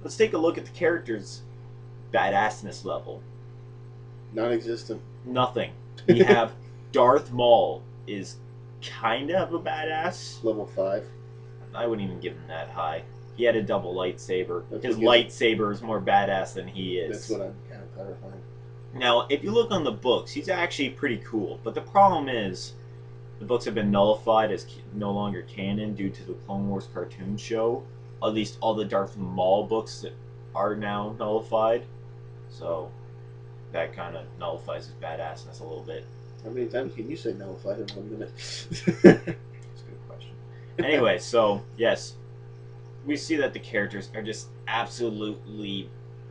let's take a look at the characters' badassness level. Non-existent. Nothing. We have Darth Maul is kind of a badass. Level 5. I wouldn't even give him that high. He had a double lightsaber. That's His what lightsaber is more badass than he is. That's what I'm kind of clarifying. Now, if you look on the books, he's actually pretty cool. But the problem is, the books have been nullified as no longer canon due to the Clone Wars cartoon show. At least all the Darth Maul books are now nullified. So, that kind of nullifies his badassness a little bit. How many times can you say nullified in 1 minute? That's a good question. Anyway, so, yes. We see that the characters are just absolutely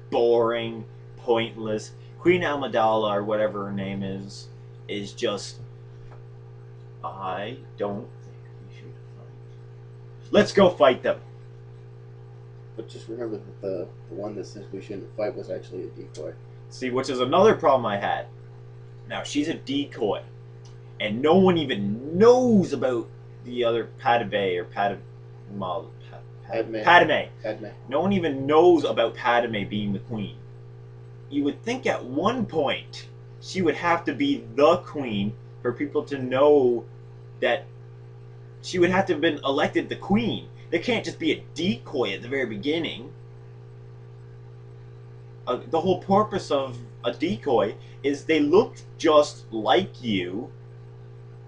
boring, pointless. Queen Amidala, or whatever her name is just... I don't think we should fight. Let's go fight them! But just remember that the one that says we shouldn't fight was actually a decoy. See, which is another problem I had. Now, she's a decoy. And no one even knows about the other Padme or Padme. No one even knows about Padme being the queen. You would think at one point she would have to be the queen for people to know that she would have to have been elected the queen. There can't just be a decoy at the very beginning. The whole purpose of a decoy is they look just like you,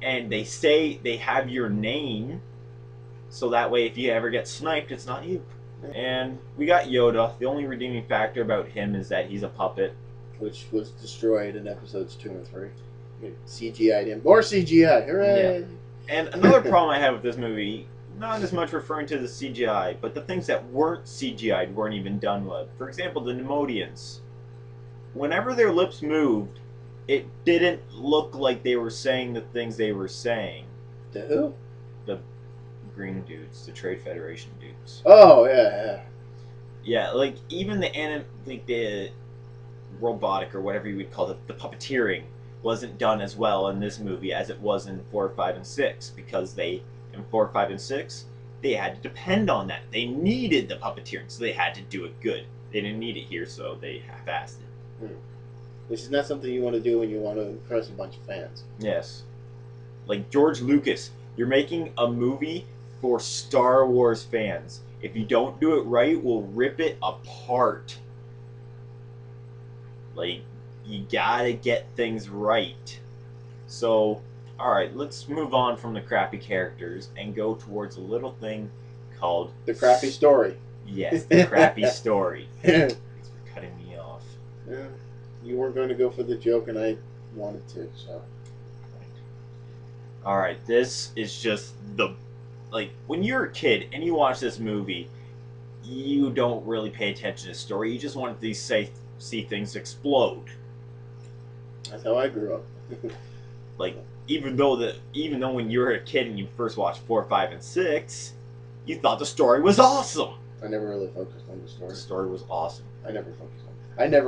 and they say they have your name, so that way if you ever get sniped, it's not you. And we got Yoda. The only redeeming factor about him is that he's a puppet. Which was destroyed in episodes 2 and 3. CGI'd him. More CGI! Hooray! Yeah. And another problem I have with this movie, not as much referring to the CGI, but the things that weren't CGI'd weren't even done with. For example, the Nemodians. Whenever their lips moved, it didn't look like they were saying the things they were saying. The who? The green dudes, the Trade Federation dudes. Oh, yeah. Yeah, like, even the robotic, or whatever you would call it, the puppeteering, wasn't done as well in this movie as it was in 4, 5, and 6, because in 4, 5, and 6, they had to depend on that. They needed the puppeteering, so they had to do it good. They didn't need it here, so they half-assed it. Which is not something you want to do when you want to impress a bunch of fans. Yes. Like George Lucas, you're making a movie for Star Wars fans. If you don't do it right, we'll rip it apart. Like, you gotta get things right. So, alright, let's move on from the crappy characters and go towards a little thing called... The crappy story. Yes, the crappy story. Thanks for cutting me off. Yeah, you weren't going to go for the joke and I wanted to, so... Alright, this is just the... Like, when you're a kid and you watch this movie, you don't really pay attention to the story. You just want to see things explode. That's how I grew up. Like, even though when you were a kid and you first watched 4, 5, and 6, you thought the story was awesome. I never really focused on the story. The story was awesome. I never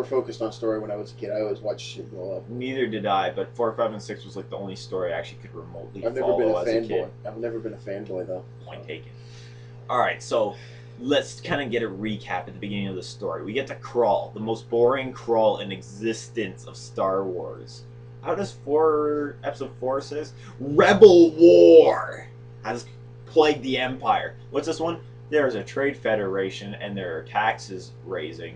focused on story when I was a kid. I always watched shit blow up. Neither did I, but 4, 5, and 6 was like the only story I actually could remotely I've never follow been a as a fanboy. kid. I've never been a fanboy though. Point taken. Alright, so let's kind of get a recap at the beginning of the story. We get to Crawl, the most boring crawl in existence of Star Wars. How does episode 4 says? Rebel War has plagued the Empire. What's this one? There's a trade federation and there are taxes raising.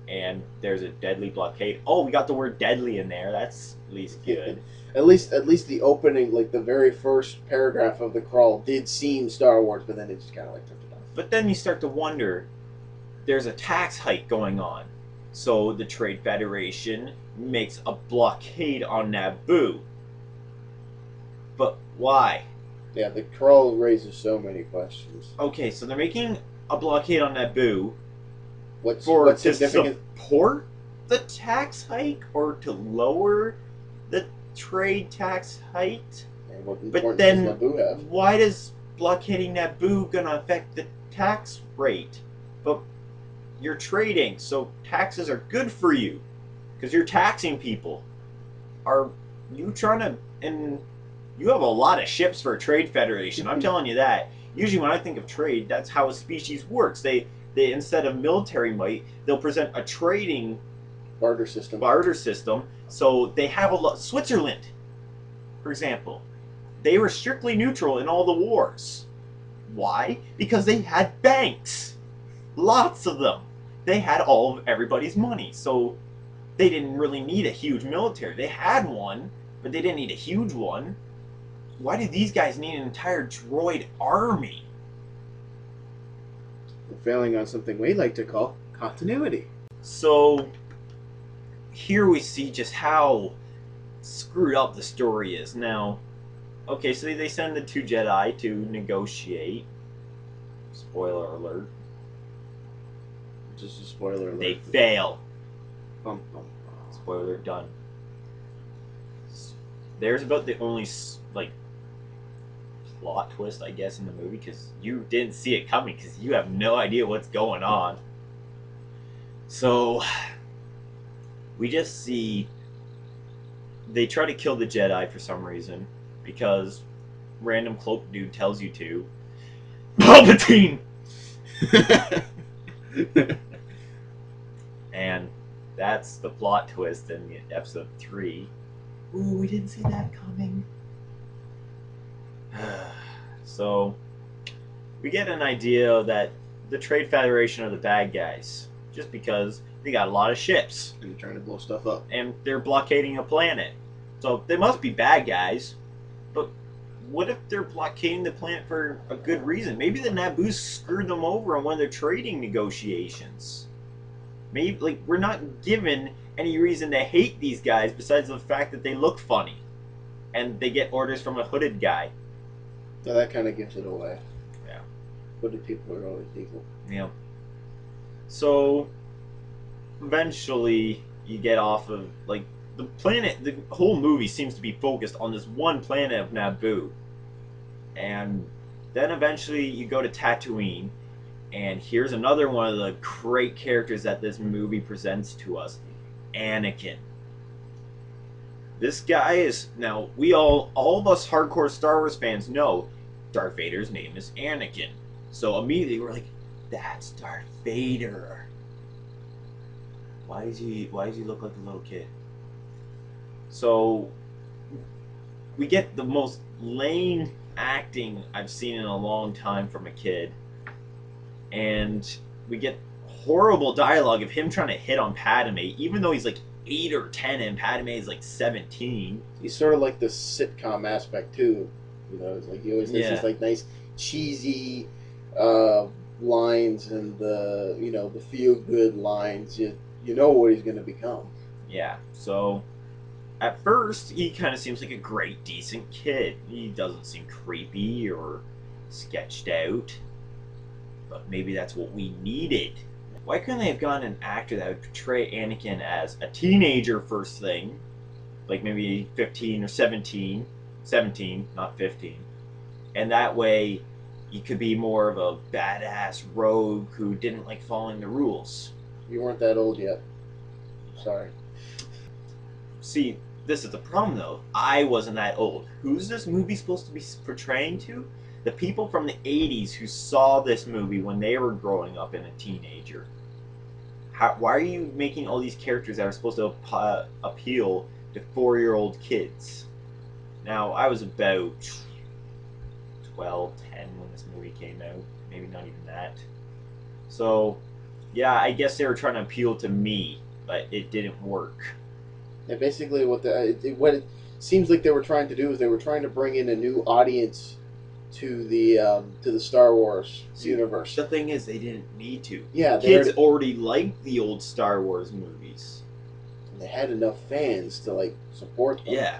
And there's a deadly blockade. Oh, we got the word deadly in there. That's at least good. At least the opening, like the very first paragraph of the crawl did seem Star Wars, but then it just kind of like took it off. But then you start to wonder, there's a tax hike going on. So the Trade Federation makes a blockade on Naboo. But why? Yeah, the crawl raises so many questions. Okay, so they're making a blockade on Naboo. What's to significant? Support the tax hike or to lower the trade tax hike? And what But importance then, does Naboo have? why does blockading Naboo gonna affect the tax rate? But you're trading, so taxes are good for you because you're taxing people. Are you trying to? And you have a lot of ships for a trade federation. I'm telling you that. Usually, when I think of trade, that's how a species works. They they, instead of military might, they'll present a trading Barter system. So they have a lot. Switzerland, for example, they were strictly neutral in all the wars. Why? Because they had banks, lots of them. They had all of everybody's money, so they didn't really need a huge military. They had one, but they didn't need a huge one. Why do these guys need an entire droid army? We're failing on something we like to call continuity. So here we see just how screwed up the story is. Now, okay, so they send the 2 Jedi to negotiate. Spoiler alert. Just a spoiler alert. They fail. Bum, bum, bum. Spoiler done. There's about the only like plot twist, I guess, in the movie, because you didn't see it coming, because you have no idea what's going on. So we just see they try to kill the Jedi for some reason, because random cloak dude tells you to. Palpatine! And that's the plot twist in episode 3. Ooh, we didn't see that coming. So, we get an idea that the Trade Federation are the bad guys, just because they got a lot of ships. And trying to blow stuff up. And they're blockading a planet. So, they must be bad guys. But what if they're blockading the planet for a good reason? Maybe the Naboo screwed them over on one of their trading negotiations. Maybe, like, we're not given any reason to hate these guys besides the fact that they look funny. And they get orders from a hooded guy. So that kind of gives it away. Yeah. Hooded people are always evil. Yeah. So, eventually, you get off of, like, the planet, the whole movie seems to be focused on this one planet of Naboo. And then eventually you go to Tatooine. And here's another one of the great characters that this movie presents to us, Anakin. This guy is, now, we all of us hardcore Star Wars fans know Darth Vader's name is Anakin. So immediately we're like, that's Darth Vader. Why does he look like a little kid? So we get the most lame acting I've seen in a long time from a kid. And we get horrible dialogue of him trying to hit on Padme, even though he's like 8 or 10 and Padme is like 17. He's sort of like the sitcom aspect too. You know, it's like he always has these like nice cheesy lines and the feel good lines. You know what he's gonna become. Yeah. So at first he kind of seems like a great, decent kid. He doesn't seem creepy or sketched out. But maybe that's what we needed. Why couldn't they have gotten an actor that would portray Anakin as a teenager first thing? Like maybe 15 or 17. 17, not 15. And that way, he could be more of a badass rogue who didn't like following the rules. You weren't that old yet. Sorry. See, this is the problem though. I wasn't that old. Who's this movie supposed to be portraying to? The people from the 80s who saw this movie when they were growing up and a teenager. Why are you making all these characters that are supposed to appeal to 4-year-old kids? Now, I was about 12, 10 when this movie came out. Maybe not even that. So, yeah, I guess they were trying to appeal to me, but it didn't work. And basically what it seems like they were trying to do is they were trying to bring in a new audience to the Star Wars universe. The thing is, they didn't need to. Yeah, kids already liked the old Star Wars movies. They had enough fans to like support them. Yeah.